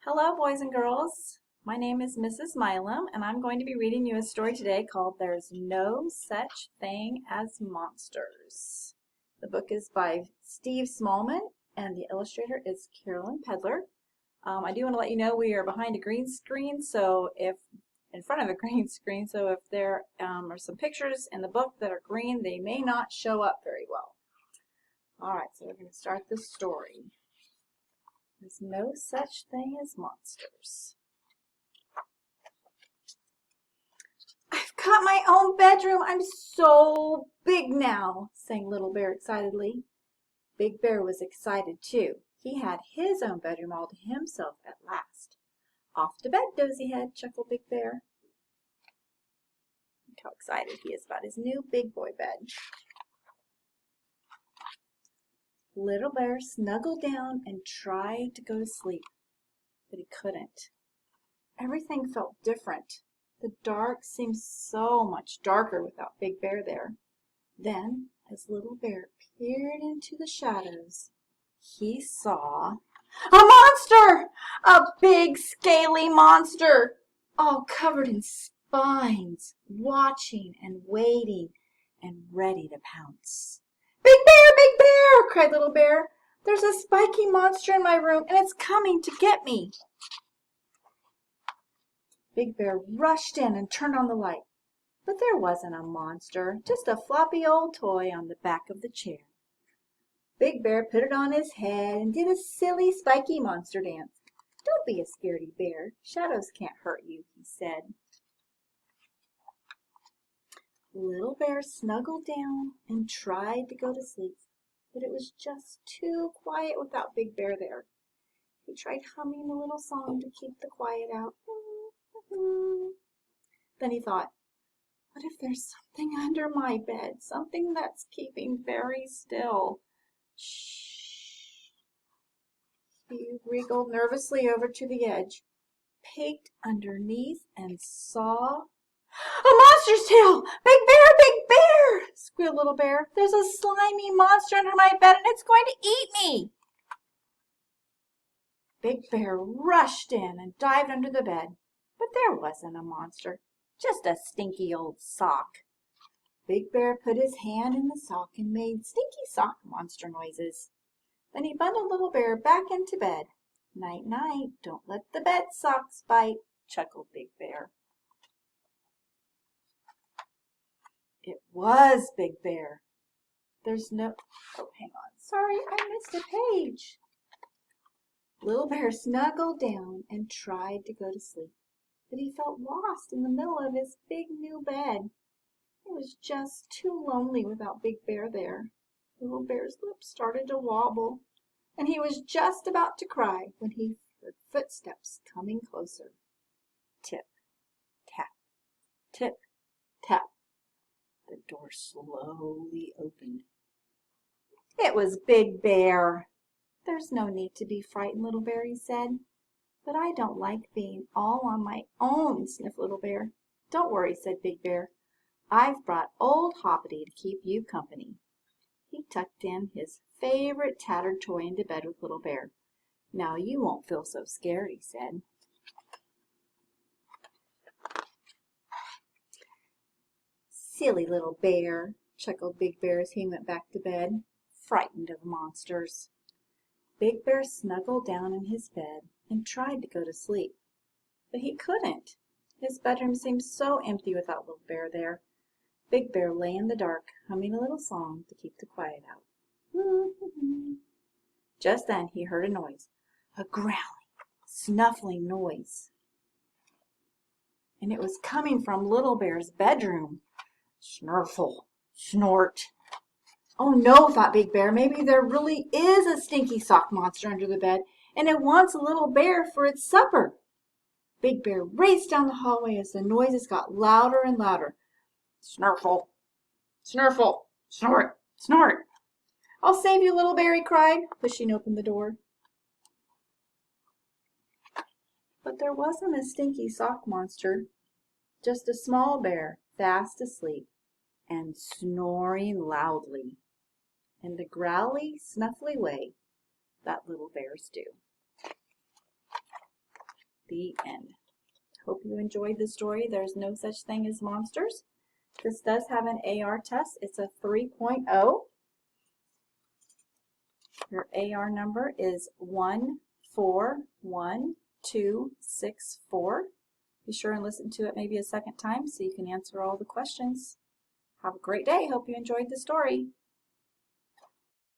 Hello, boys and girls. My name is Mrs. Milam, and I'm going to be reading you a story today called There's No Such Thing as Monsters. The book is by Steve Smallman, and the illustrator is Carolyn Pedler. I do want to let you know we are behind a green screen, so if in front of a green screen, so if there are some pictures in the book that are green, they may not show up very well. All right, so we're going to start the story. There's no such thing as monsters. I've got my own bedroom. I'm so big now, sang Little Bear excitedly. Big Bear was excited too. He had his own bedroom all to himself at last. Off to bed, Dozy Head, chuckled Big Bear. Look how excited he is about his new big boy bed. Little Bear snuggled down and tried to go to sleep, but he couldn't. Everything felt different. The dark seemed so much darker without Big Bear there. Then, as Little Bear peered into the shadows, he saw a monster! A big, scaly monster, all covered in spines, watching and waiting and ready to pounce. Big Bear! Big Bear! Cried Little Bear. There's a spiky monster in my room, and it's coming to get me. Big Bear rushed in and turned on the light. But there wasn't a monster, just a floppy old toy on the back of the chair. Big Bear put it on his head and did a silly, spiky monster dance. Don't be a scaredy bear. Shadows can't hurt you, he said. Little Bear snuggled down and tried to go to sleep, but it was just too quiet without Big Bear there. He tried humming a little song to keep the quiet out. Then he thought, what if there's something under my bed, something that's keeping very still? Shh. He wriggled nervously over to the edge, peeked underneath, and saw a monster's tail! Big Bear! Big Bear! Squealed Little Bear. There's a slimy monster under my bed, and it's going to eat me! Big Bear rushed in and dived under the bed, but there wasn't a monster, just a stinky old sock. Big Bear put his hand in the sock and made stinky sock monster noises. Then he bundled Little Bear back into bed. Night, night, don't let the bed socks bite, chuckled Big Bear. It was Big Bear. There's no... Oh, hang on. Sorry, I missed a page. Little Bear snuggled down and tried to go to sleep, but he felt lost in the middle of his big new bed. It was just too lonely without Big Bear there. Little Bear's lips started to wobble, and he was just about to cry when he heard footsteps coming closer. Tip, tap, tip, tap. The door slowly opened. It was Big Bear. There's no need to be frightened, Little Bear, he said. But I don't like being all on my own, sniffed Little Bear. Don't worry, said Big Bear. I've brought old Hoppity to keep you company. He tucked in his favorite tattered toy into bed with Little Bear. Now you won't feel so scared, he said. Silly little bear, chuckled Big Bear as he went back to bed, frightened of monsters. Big Bear snuggled down in his bed and tried to go to sleep, but he couldn't. His bedroom seemed so empty without Little Bear there. Big Bear lay in the dark, humming a little song to keep the quiet out. Just then he heard a noise, a growling, snuffling noise. And it was coming from Little Bear's bedroom. Snurfle, snort. Oh no, thought Big Bear, maybe there really is a stinky sock monster under the bed, and it wants a Little Bear for its supper. Big Bear raced down the hallway as the noises got louder and louder. Snurfle, snurfle, snort, snort. I'll save you, Little Bear, he cried, pushing open the door. But there wasn't a stinky sock monster, just a small bear fast asleep and snoring loudly in the growly, snuffly way that little bears do. The end. Hope you enjoyed the story. There's no such thing as monsters. This does have an AR test. It's a 3.0. Your AR number is 141264. Be sure and listen to it maybe a second time so you can answer all the questions. Have a great day. Hope you enjoyed the story.